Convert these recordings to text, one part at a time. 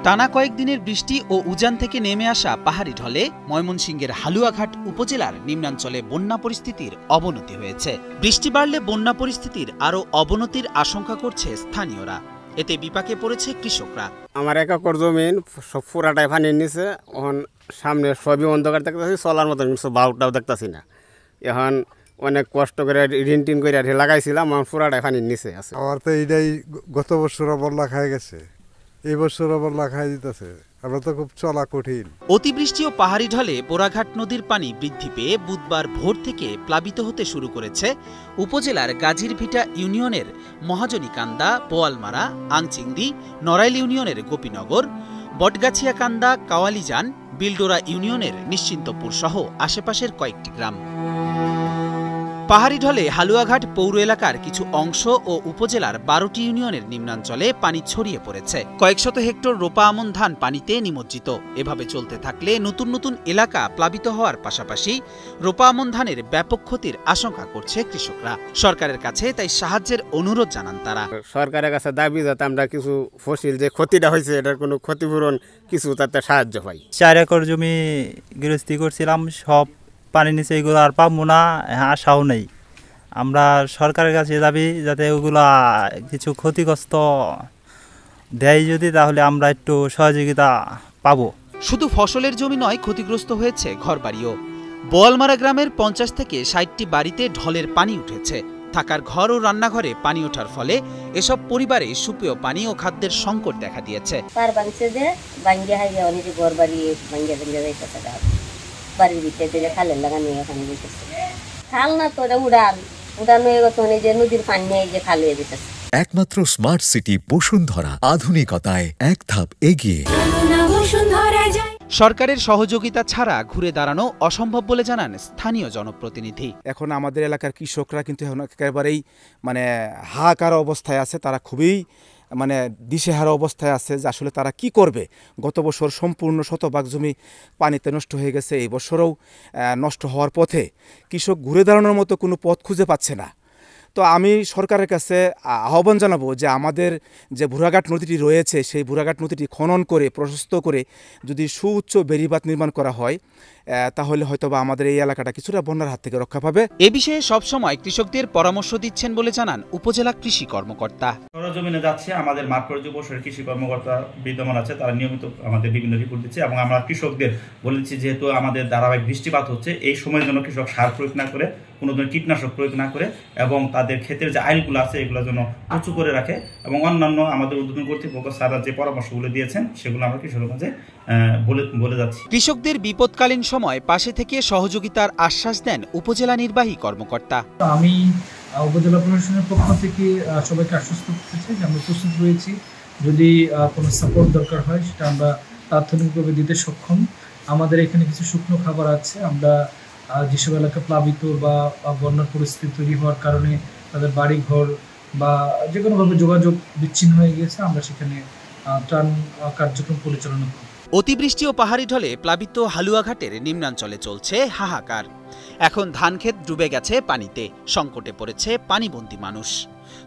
টানা কয়েকদিনের বৃষ্টি ও উজান থেকে নেমে আসা পাহাড়ি ঢলে ময়মনসিংহের হালুয়াঘাট উপজেলার নিম্নাঞ্চলে বন্যা পরিস্থিতির অবনতি হয়েছে। বৃষ্টি বাড়লে বন্যা পরিস্থিতির আরও অবনতির আশঙ্কা করছে স্থানীয়রা। এতে বিপাকে পড়েছে কৃষকরা। আমার 1 একর জমিন সব পুরাটাই পানির নিচে, এখন সামনে সবই অন্ধকার দেখতেছি, চলার মতন কিছু বাউটাও দেখতেছি না। এখন অনেক কষ্ট করে ঋণ টিন করে লাগাইছিলাম, আমার পুরাটাই পানির নিচে আছে। আমার তো এইটাই গত বছর বন্যা খাই গেছে, এই বছর বন্যা খাই দিতেছে, আমরা তো খুব চলা কঠিন। অতিবৃষ্টি ও পাহাড়ি ঢলে বোরাঘাট নদীর পানি বৃদ্ধি পেয়ে বুধবার ভোর থেকে প্লাবিত হতে শুরু করেছে উপজেলার গাজীরভিটা ইউনিয়নের মহাজনীকান্দা, বোয়ালমারা, আংচিংড়ি, নড়াইল ইউনিয়নের গোপীনগর, বটগাছিয়াকান্দা, কাওয়ালিজান, বিলডোরা ইউনিয়নের নিশ্চিন্তপুর সহ আশেপাশের কয়েকটি গ্রাম। পাহাড়ি ঢলে হালুয়াঘাট পৌর এলাকার কিছু অংশ ও উপজেলার 12টি ইউনিয়নের নিম্নাঞ্চলে পানি ছড়িয়ে পড়েছে। কয়েকশত হেক্টর রোপা আমন ধান পানিতে নিমজ্জিত। এভাবে চলতে থাকলে নতুন নতুন এলাকা প্লাবিত হওয়ার পাশাপাশি রোপা আমন ধানের ব্যাপক ক্ষতির আশঙ্কা করছে কৃষকরা। সরকারের কাছে তাই সাহায্যের অনুরোধ জানান তারা। সরকারের কাছে দাবি যাতে আমরা কিছু ফসল যে ক্ষতিটা হয়েছে এটার কোনো ক্ষতিপূরণ কিছু তাতে সাহায্য পাই। 4 একর জমি গৃহস্থী করছিলাম, সব পানি নিচে, এগুলো আর পাবো না, আশাও নেই। আমরা সরকারের কাছে দাবি যাতে ওগুলা কিছু ক্ষতিগ্রস্ত দেয় যদি, তাহলে আমরা একটু সহযোগিতা পাবো। শুধু ফসলের জমি নয়, ক্ষতিগ্রস্ত হয়েছে ঘরবাড়িও। বোয়ালমারা গ্রামের 50 থেকে 60টি বাড়িতে ঢলের পানি উঠেছে। থাকার ঘর ও রান্নাঘরে পানি ওঠার ফলে এসব পরিবারে সুপেয় পানি ও খাদ্যের সংকট দেখা দিয়েছে। বাড়ির ভিতরে খালের লাগানো এখানে দিতেছে, খাল না তো উড়ান হয়ে গেছে, যে নদীর পানি নেই যে খাল হয়ে দিতেছে। একমাত্র স্মার্ট সিটি বসুন্ধরা, আধুনিকতায় এক ধাপ এগিয়ে। সরকারের সহযোগিতা ছাড়া ঘুরে দাঁড়ানো অসম্ভব বলে জানান স্থানীয় জনপ্রতিনিধি। এখন আমাদের এলাকার কৃষকরা কিন্তু এখন একেবারেই হাহাকার অবস্থায় আছে, তারা খুবই দিশেহারা অবস্থায় আছে যে আসলে তারা কি করবে। গত বছর সম্পূর্ণ শতভাগ জমি পানিতে নষ্ট হয়ে গেছে, এই বছরও নষ্ট হওয়ার পথে। কৃষক ঘুরে দাঁড়ানোর মতো কোনো পথ খুঁজে পাচ্ছে না। তো আমি সরকারের কাছে আহ্বান জানাবো যে আমাদের যে বুড়াঘাট নদীটি রয়েছে, সেই বুড়াঘাট নদীটি খনন করে প্রশস্ত করে যদি সুউচ্চ বেড়িবাঁধ নির্মাণ করা হয়, তাহলে হয়তোবা আমাদের এই এলাকাটা কিছুটা বন্যার হাত থেকে রক্ষা পাবে। এ বিষয়ে সবসময় কৃষকদের পরামর্শ দিচ্ছেন বলে জানান উপজেলা কৃষি কর্মকর্তা। সরজমিনে যাচ্ছে, আমাদের মাঠ পর্যায়ে উপজেলা কৃষি কর্মকর্তা বিদ্যমান আছে, তারা নিয়মিত আমাদের বিভিন্ন রিপোর্ট দিচ্ছে এবং আমরা কৃষকদের বলে দিচ্ছি যেহেতু আমাদের ধারাবাহিক বৃষ্টিপাত হচ্ছে, এই সময়ের জন্য কৃষক সার প্রয়োগ না করে, কোনো ধরনের কীটনাশক প্রয়োগ না করে এবং তাদের ক্ষেতের যে আইলগুলো আছে এগুলোর জন্য উঁচু করে রাখে এবং অন্যান্য আমাদের উদ্বোধন কর্তৃপক্ষ স্যাররা যে পরামর্শগুলো দিয়েছেন সেগুলো আমরা কৃষকের কাছে বলে যাচ্ছি। কৃষকদের বিপদকালীন সময় পাশে থেকে সহযোগিতার আশ্বাস দেন উপজেলা নির্বাহী কর্মকর্তা। আমি উপজেলা প্রশাসনের পক্ষ থেকে সবাইকে আশ্বস্ত করতে চাই যে আমরা প্রস্তুত রয়েছি, যদি কোনো সাপোর্ট দরকার হয় সেটা আমরা তাৎক্ষণিকভাবে দিতে সক্ষম। আমাদের এখানে কিছু শুকনো খাবার আছে, আমরা যেসব এলাকা প্লাবিত বা বন্যার পরিস্থিতি তৈরি হওয়ার কারণে তাদের বাড়ি ঘর বা যে কোনোভাবে যোগাযোগ বিচ্ছিন্ন হয়ে গিয়েছে, আমরা সেখানে ত্রাণ কার্যক্রম পরিচালনা করি। অতিবৃষ্টি ও পাহাড়ি ঢলে প্লাবিত হালুয়াঘাটের নিম্নাঞ্চলে চলছে হাহাকার। এখন ধানক্ষেত ডুবে গেছে পানিতে, সংকটে পড়েছে পানিবন্দী মানুষ।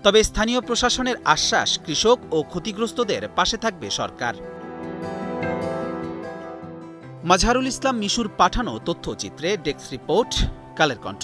তবে স্থানীয় প্রশাসনের আশ্বাস, কৃষক ও ক্ষতিগ্রস্তদের পাশে থাকবে সরকার। মাজহারুল ইসলাম মিশুর পাঠানো তথ্যচিত্রে ডেস্ক রিপোর্ট, কালের কণ্ঠ।